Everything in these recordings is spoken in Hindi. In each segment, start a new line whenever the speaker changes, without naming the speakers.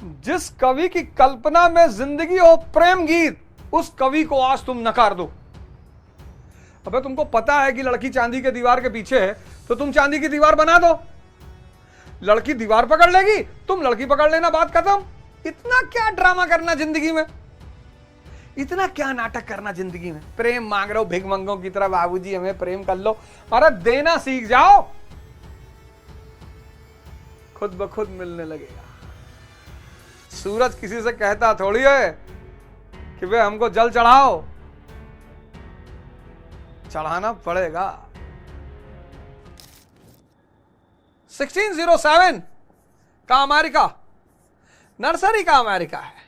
जिस कवि की कल्पना में जिंदगी हो प्रेम गीत, उस कवि को आज तुम नकार दो। अबे तुमको पता है कि लड़की चांदी के दीवार के पीछे है, तो तुम चांदी की दीवार बना दो। लड़की दीवार पकड़ लेगी, तुम लड़की पकड़ लेना, बात खत्म। इतना क्या ड्रामा करना जिंदगी में, इतना क्या नाटक करना जिंदगी में। प्रेम मांग रहे हो भिखमंगों की तरह, बाबूजी हमें प्रेम कर लो। अरे देना सीख जाओ, खुद ब खुद मिलने लगेगा। सूरज किसी से कहता थोड़ी है कि वे हमको जल चढ़ाओ, चढ़ाना पड़ेगा। 1607 का अमेरिका नर्सरी का अमेरिका है।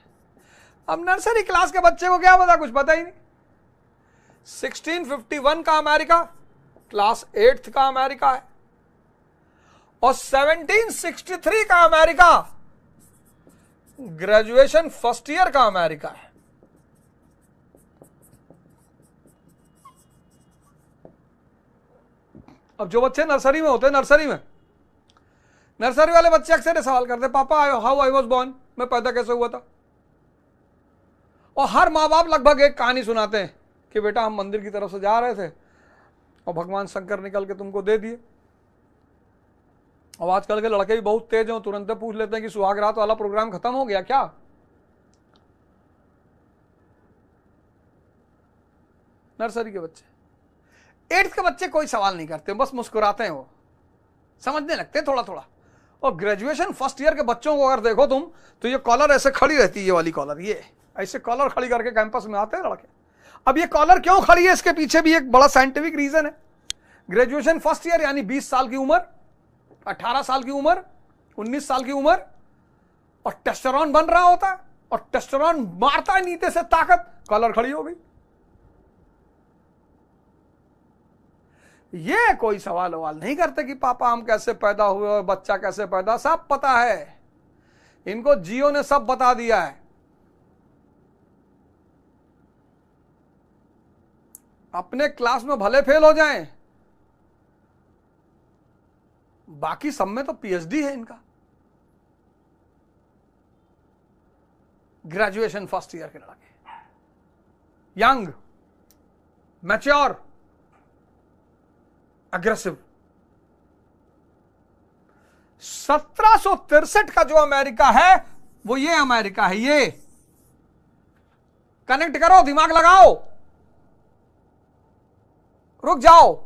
अब नर्सरी क्लास के बच्चे को क्या पता, कुछ पता ही नहीं। 1651 का अमेरिका क्लास 8th का अमेरिका है, और 1763 का अमेरिका ग्रेजुएशन फर्स्ट ईयर का अमेरिका है। अब जो बच्चे नर्सरी में होते हैं, नर्सरी वाले बच्चे अक्सर सवाल करते, पापा हाउ आई वॉज बॉर्न, मैं पैदा कैसे हुआ था। और हर माँ बाप लगभग एक कहानी सुनाते हैं कि बेटा हम मंदिर की तरफ से जा रहे थे और भगवान शंकर निकल के तुमको दे दिए। और आजकल के लड़के भी बहुत तेज हैं, तुरंत पूछ लेते हैं कि सुहाग रात वाला प्रोग्राम खत्म हो गया क्या। नर्सरी के बच्चे, 8th के बच्चे कोई सवाल नहीं करते, बस मुस्कुराते हैं, वो समझने लगते हैं थोड़ा थोड़ा। और ग्रेजुएशन फर्स्ट ईयर के बच्चों को अगर देखो तुम, तो ये कॉलर ऐसे खड़ी रहती है, ये वाली कॉलर, ये ऐसे कॉलर खड़ी करके कैंपस में आते हैं लड़के। अब ये कॉलर क्यों खड़ी है, इसके पीछे भी एक बड़ा साइंटिफिक रीजन है। ग्रेजुएशन फर्स्ट ईयर यानी 20 साल की उम्र, 18 साल की उम्र, 19 साल की उम्र, और टेस्टोस्टेरोन बन रहा होता है, और टेस्टोस्टेरोन मारता है नीचे से ताकत, कॉलर खड़ी हो गई। ये कोई सवाल नहीं करते कि पापा हम कैसे पैदा हुए और बच्चा कैसे पैदा, सब पता है इनको, जियो ने सब बता दिया है। अपने क्लास में भले फेल हो जाएं, बाकी सब में तो पीएचडी है इनका। ग्रेजुएशन फर्स्ट ईयर के लड़के, यंग, मैच्योर, अग्रेसिव। 1763 का जो अमेरिका है वो ये अमेरिका है। ये कनेक्ट करो, दिमाग लगाओ, रुक जाओ,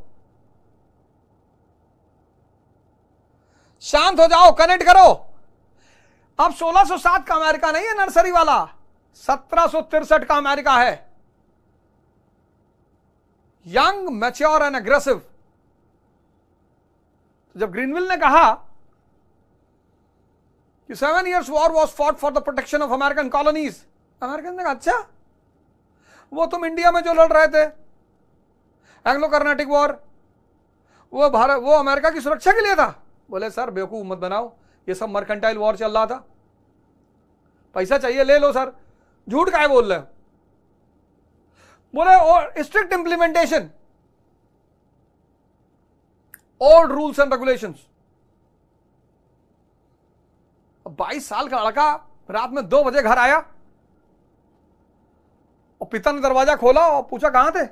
शांत हो जाओ, कनेक्ट करो। अब 1607 का अमेरिका नहीं है नर्सरी वाला, 1763 का अमेरिका है। Young, mature and aggressive. जब ग्रीनविल ने कहा कि 7 years war was fought for the protection of American colonies, American ने कहा अच्छा, वो तुम इंडिया में जो लड़ रहे थे एंग्लो कर्नाटिक वॉर, वो अमेरिका की सुरक्षा के लिए था। बोले सर बेवकूफ मत बनाओ, ये सब मर्केंटाइल वॉर चल रहा था, पैसा चाहिए ले लो सर, झूठ काहे बोल रहे हो। बोले और strict implementation, old rules and regulations. 22 साल का लड़का रात में 2 बजे घर आया और पिता ने दरवाजा खोला और पूछा कहां थे,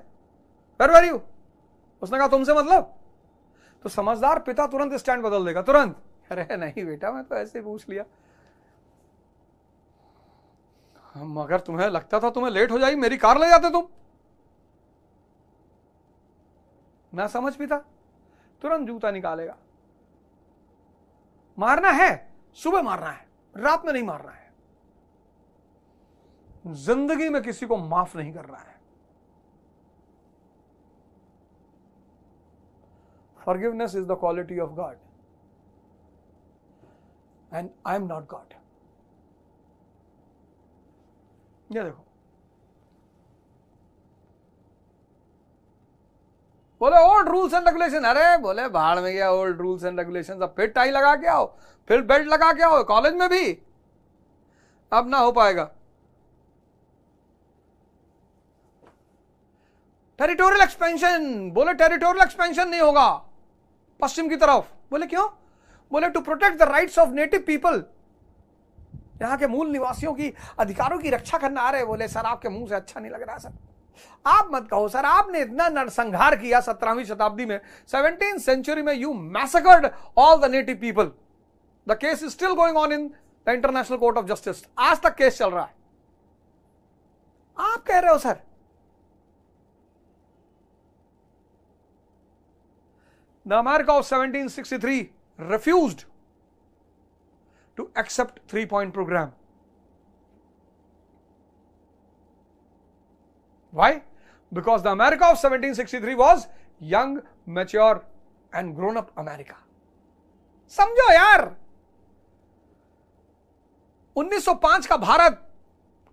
वेयर वर यू। उसने कहा तुमसे मतलब। तो समझदार पिता तुरंत स्टैंड बदल देगा, तुरंत, अरे नहीं बेटा मैं तो ऐसे पूछ लिया, मगर तुम्हें लगता था तुम्हें लेट हो जाएगी, मेरी कार ले जाते तुम। ना समझ पिता, तुरंत जूता निकालेगा। मारना है सुबह मारना है, रात में नहीं मारना है। जिंदगी में किसी को माफ नहीं करना है। Forgiveness is the quality of God, and I am not God. ये देखो, बोले ओल्ड रूल्स एंड रेगुलेशन, अरे बोले भाड़ में गया ओल्ड रूल्स एंड रेगुलेशन, अब फिर टाई लगा के आओ, फिर बेल्ट लगा के आओ, कॉलेज में भी अब ना हो पाएगा। टेरिटोरियल एक्सपेंशन, बोले टेरिटोरियल एक्सपेंशन नहीं होगा पश्चिम की तरफ। बोले क्यों? बोले to protect the rights of native people यहाँ के मूल निवासियों की अधिकारों की रक्षा करना आ रहे, बोले सर आपके मुंह से अच्छा नहीं लग रहा सर, आप मत कहो सर, आपने इतना नरसंहार किया 17वीं शताब्दी में, 17th सेंचुरी में, you massacred all the native people, the case is still going on in the international court of justice, आज तक केस चल रहा है, आप कह रहे हो sir. The America of 1763 refused to accept 3-point program. Why? Because the America of 1763 was young, mature and grown up America. समझो यार, 1905 का भारत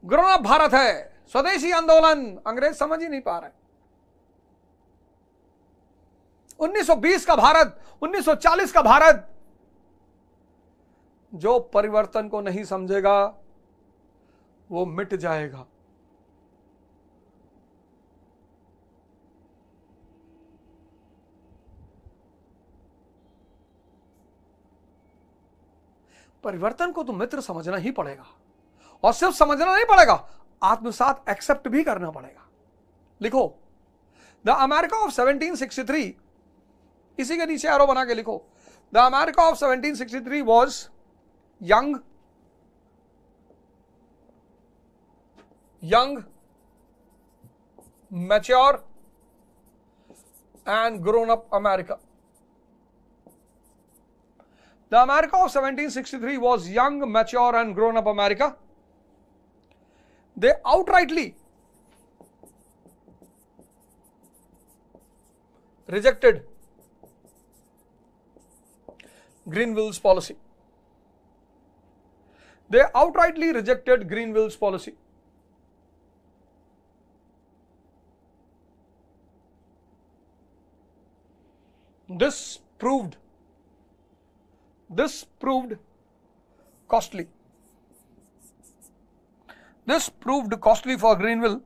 ग्रोन अप भारत है, स्वदेशी आंदोलन, अंग्रेज समझ ही नहीं पा रहे। 1920 का भारत, 1940 का भारत, जो परिवर्तन को नहीं समझेगा वो मिट जाएगा। परिवर्तन को तो मित्र समझना ही पड़ेगा, और सिर्फ समझना नहीं पड़ेगा, आत्मसात एक्सेप्ट भी करना पड़ेगा। लिखो, द अमेरिका ऑफ 1763, इसी के नीचे एरो बना के लिखो, the America of 1763 was young, mature and grown up America. The America of 1763 was young, mature and grown up America. They outrightly rejected Greenville's policy. They outrightly rejected Greenville's policy. This proved costly. This proved costly for Greenville.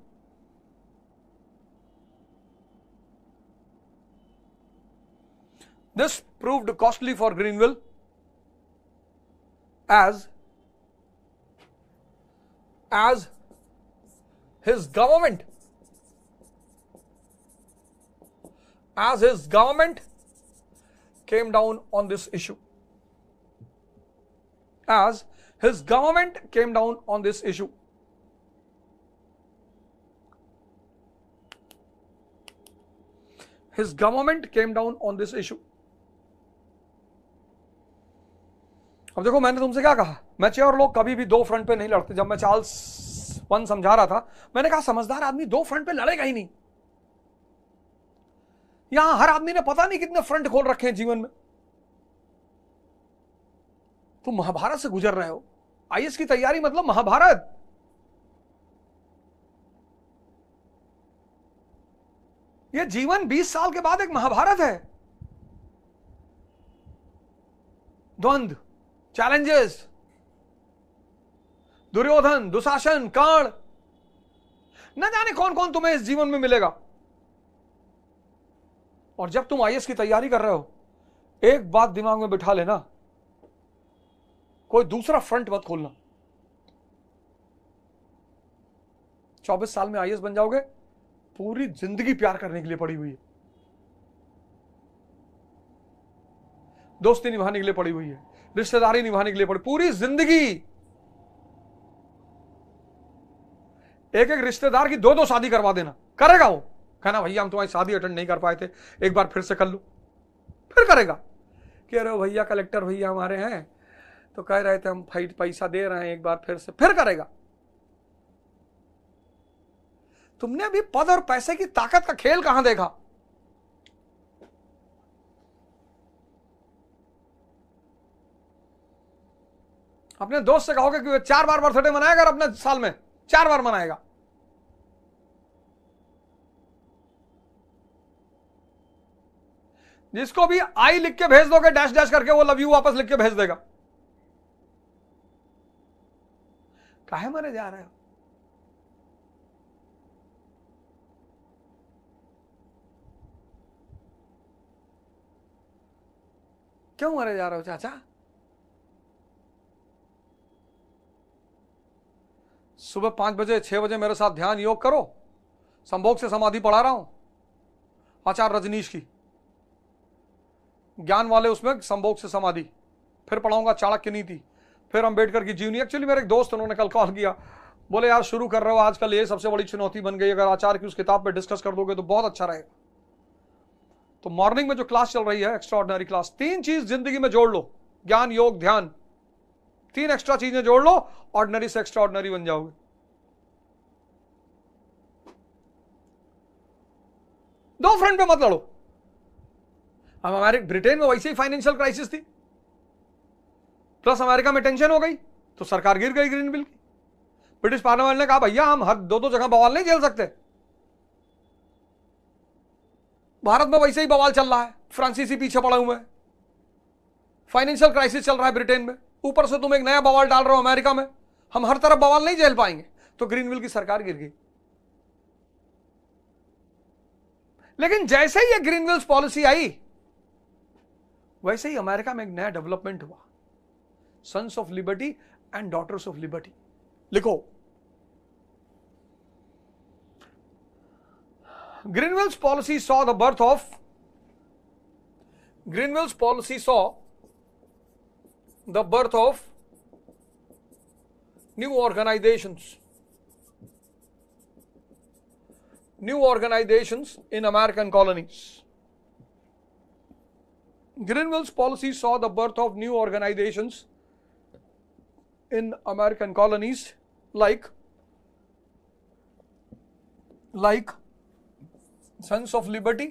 This proved costly for Greenville as his government came down on this issue. As his government came down on this issue. His government came down on this issue. अब देखो, मैंने तुमसे क्या कहा, मैच्योर लोग कभी भी दो फ्रंट पे नहीं लड़ते। जब मैं चार्ल्स वन समझा रहा था, मैंने कहा समझदार आदमी दो फ्रंट पे लड़ेगा ही नहीं। यहां हर आदमी ने पता नहीं कितने फ्रंट खोल रखे हैं जीवन में। तुम महाभारत से गुजर रहे हो, आईएएस की तैयारी मतलब महाभारत। यह जीवन 20 साल के बाद एक महाभारत है। द्वंद्व, चैलेंजेस, दुर्योधन, दुशासन, कर्ण, न जाने कौन कौन तुम्हें इस जीवन में मिलेगा। और जब तुम आईएएस की तैयारी कर रहे हो, एक बात दिमाग में बिठा लेना, कोई दूसरा फ्रंट मत खोलना। 24 साल में आईएएस बन जाओगे, पूरी जिंदगी प्यार करने के लिए पड़ी हुई है, दोस्ती निभाने के लिए पड़ी हुई है, रिश्तेदारी निभाने के लिए पड़ी, पूरी जिंदगी। एक एक रिश्तेदार की दो शादी करवा देना, करेगा वो। कहना भैया हम तुम्हारी शादी अटेंड नहीं कर पाए थे, एक बार फिर से कर लो, फिर करेगा। कह रहे हो भैया कलेक्टर भैया हमारे हैं, तो कह रहे थे हम पैसा दे रहे हैं, एक बार फिर करेगा। तुमने अभी पद और पैसे की ताकत का खेल कहां देखा? अपने दोस्त से कहोगे कि 4 बार बर्थडे मनाएगा, और अपने साल में 4 बार मनाएगा। जिसको भी आई लिख के भेज दोगे डैश डैश करके, वो लव यू वापस लिख के भेज देगा। काहे मरे जा रहे हो? क्यों मरे जा रहे हो चाचा? सुबह 5 बजे 6 बजे मेरे साथ ध्यान योग करो। संभोग से समाधि पढ़ा रहा हूं, आचार्य रजनीश की, ज्ञान वाले उसमें संभोग से समाधि। फिर पढ़ाऊंगा चाणक्य नीति, फिर अंबेडकर की जीवनी। एक्चुअली मेरे एक दोस्त उन्होंने कल कॉल किया, बोले यार शुरू कर रहे हो आजकल, ये सबसे बड़ी चुनौती बन गई, अगर आचार्य की उस किताब पे डिस्कस कर दोगे तो बहुत अच्छा रहेगा। तो मॉर्निंग में जो क्लास चल रही है एक्स्ट्रा ऑर्डिनरी क्लास, 3 चीज जिंदगी में जोड़ लो, ज्ञान योग ध्यान, 3 एक्स्ट्रा चीजें जोड़ लो, ऑर्डिनरी से एक्स्ट्रा ऑर्डिनरी बन जाओगे। दो फ्रंट पे मत लड़ो। अब हमारे ब्रिटेन में वैसे ही फाइनेंशियल क्राइसिस थी, प्लस अमेरिका में टेंशन हो गई तो सरकार गिर गई ग्रीन बिल की। ब्रिटिश पार्लियामेंट ने कहा भैया हम हर 2-2 जगह बवाल नहीं झेल सकते। भारत में वैसे ही बवाल चल रहा है, फ्रांसीसी पीछे पड़े हुए हैं, फाइनेंशियल क्राइसिस चल रहा है ब्रिटेन में, ऊपर से तुम एक नया बवाल डाल रहे हो अमेरिका में, हम हर तरफ बवाल नहीं झेल पाएंगे, तो ग्रीनविल की सरकार गिर गई। लेकिन जैसे ही ये ग्रीनविल्स पॉलिसी आई, वैसे ही अमेरिका में एक नया डेवलपमेंट हुआ, sons of liberty and daughters of liberty. लिखो, Grenville's policy saw the birth of new organizations in American colonies. Grenville's policy saw the birth of new organizations in American colonies like Sons of Liberty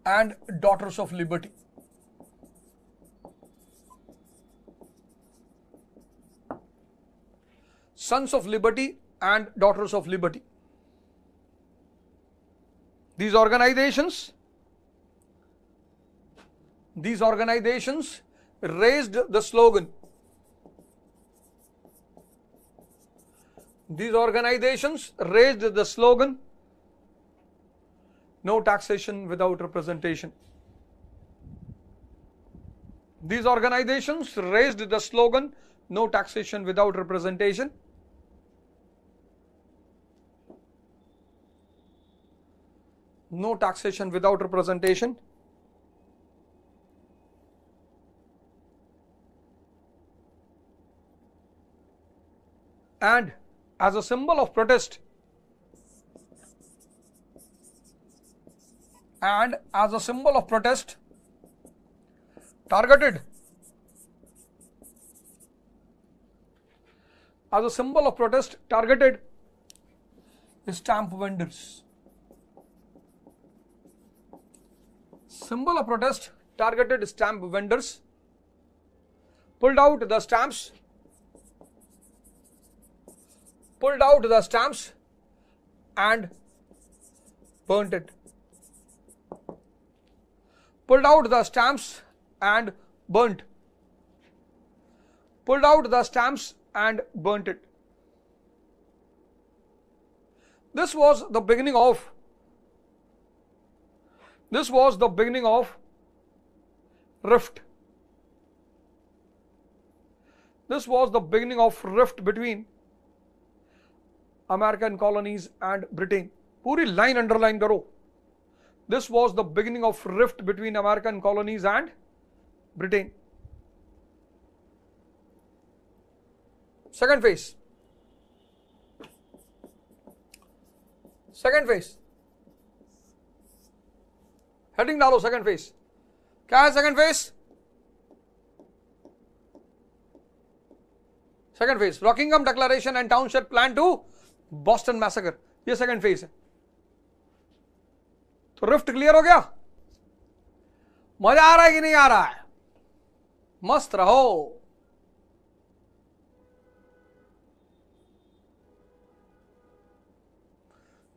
and Daughters of Liberty. Sons of Liberty and Daughters of Liberty. These organizations raised the slogan. These organizations raised the slogan, no taxation without representation. These organizations raised the slogan, no taxation without representation. No taxation without representation. And as a symbol of protest, targeted stamp vendors. Symbol of protest targeted stamp vendors, pulled out the stamps and burnt it. Pulled out the stamps and burnt. Pulled out the stamps and burnt it. This was the beginning of rift. This was the beginning of rift between American colonies and Britain. पूरी लाइन अंडरलाइन करो. This was the beginning of rift between American colonies and Britain. Second phase. Heading डालो, सेकंड फेज. क्या है second phase? Second phase, Rockingham declaration and township plan to Boston massacre. ये सेकंड फेज है. तो रिफ्ट क्लियर हो गया? मजा आ रहा है कि नहीं आ रहा है? मस्त रहो.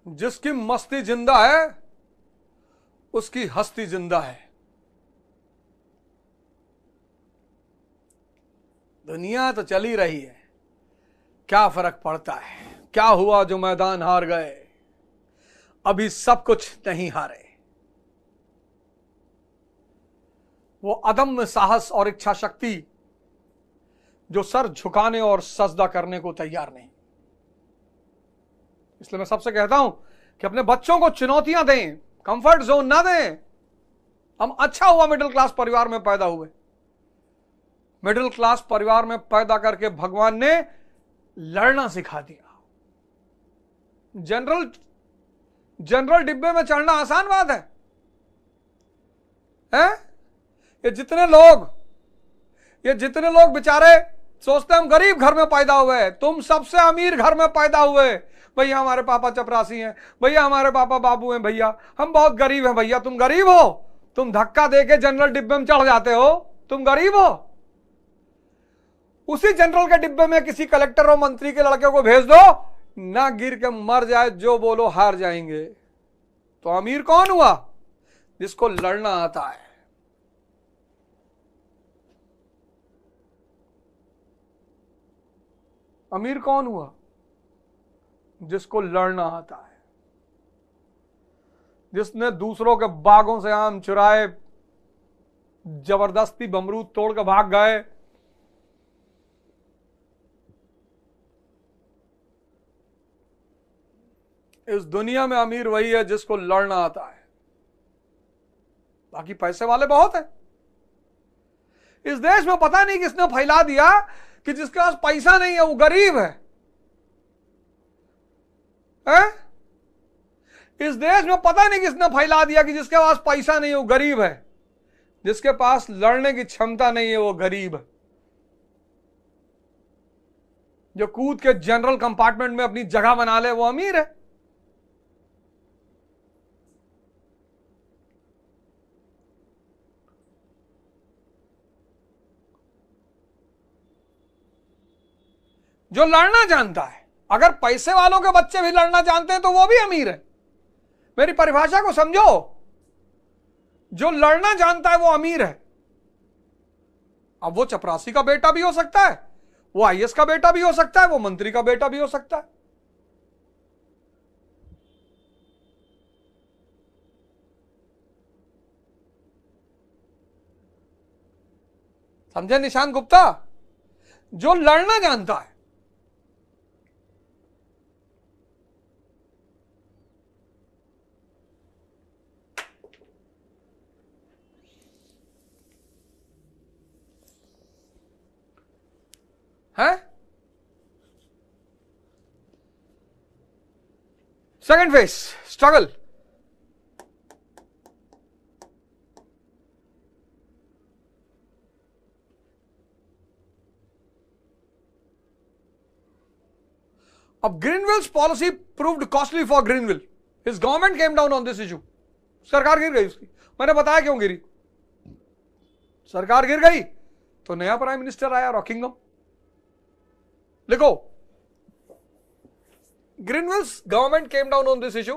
जिसकी मस्ती जिंदा है उसकी हस्ती जिंदा है. दुनिया तो चली रही है, क्या फर्क पड़ता है? क्या हुआ जो मैदान हार गए, अभी सब कुछ नहीं हारे. वो अदम्य साहस और इच्छा शक्ति जो सर झुकाने और सजदा करने को तैयार नहीं। इसलिए मैं सबसे कहता हूं कि अपने बच्चों को चुनौतियां दें, कंफर्ट जोन ना दें। हम अच्छा हुआ मिडिल क्लास परिवार में पैदा हुए। मिडिल क्लास परिवार में पैदा करके भगवान ने लड़ना सिखा दिया। जनरल डिब्बे में चढ़ना आसान बात है? ये जितने लोग बेचारे सोचते हम गरीब घर में पैदा हुए, तुम सबसे अमीर घर में पैदा हुए। भैया हमारे पापा चपरासी हैं, भैया हमारे पापा बाबू हैं, भैया हम बहुत गरीब हैं। भैया तुम गरीब हो, तुम धक्का देके जनरल डिब्बे में चढ़ जाते हो, तुम गरीब हो। उसी जनरल के डिब्बे में किसी कलेक्टर और मंत्री के लड़के को भेज दो, ना गिर के मर जाए, जो बोलो हार जाएंगे। तो अमीर कौन हुआ? जिसको लड़ना आता है। अमीर कौन हुआ? जिसको लड़ना आता है, जिसने दूसरों के बागों से आम चुराए, जबरदस्ती बमरूद तोड़ के भाग गए। इस दुनिया में अमीर वही है जिसको लड़ना आता है। बाकी पैसे वाले बहुत हैं। इस देश में पता नहीं किसने फैला दिया कि जिसके पास पैसा नहीं है वो गरीब है। इस देश में पता नहीं किसने फैला दिया कि जिसके पास पैसा नहीं है वो गरीब है, जिसके पास लड़ने की क्षमता नहीं है वो गरीब है। जो कूद के जनरल कंपार्टमेंट में अपनी जगह बना ले वो अमीर है। जो लड़ना जानता है, अगर पैसे वालों के बच्चे भी लड़ना जानते हैं तो वो भी अमीर है। मेरी परिभाषा को समझो, जो लड़ना जानता है वो अमीर है। अब वो चपरासी का बेटा भी हो सकता है, वो आईएएस का बेटा भी हो सकता है, वो मंत्री का बेटा भी हो सकता है। समझे निशांत गुप्ता? जो लड़ना जानता है। Second phase, struggle. अब Grenville's policy proved costly for Grenville. His government came down on this issue. सरकार गिर गई उसकी। मैंने बताया क्यों गिरी। सरकार गिर गई तो नया प्राइम मिनिस्टर आया, रॉकिंगम। लिखो, Greenville's government came down on this issue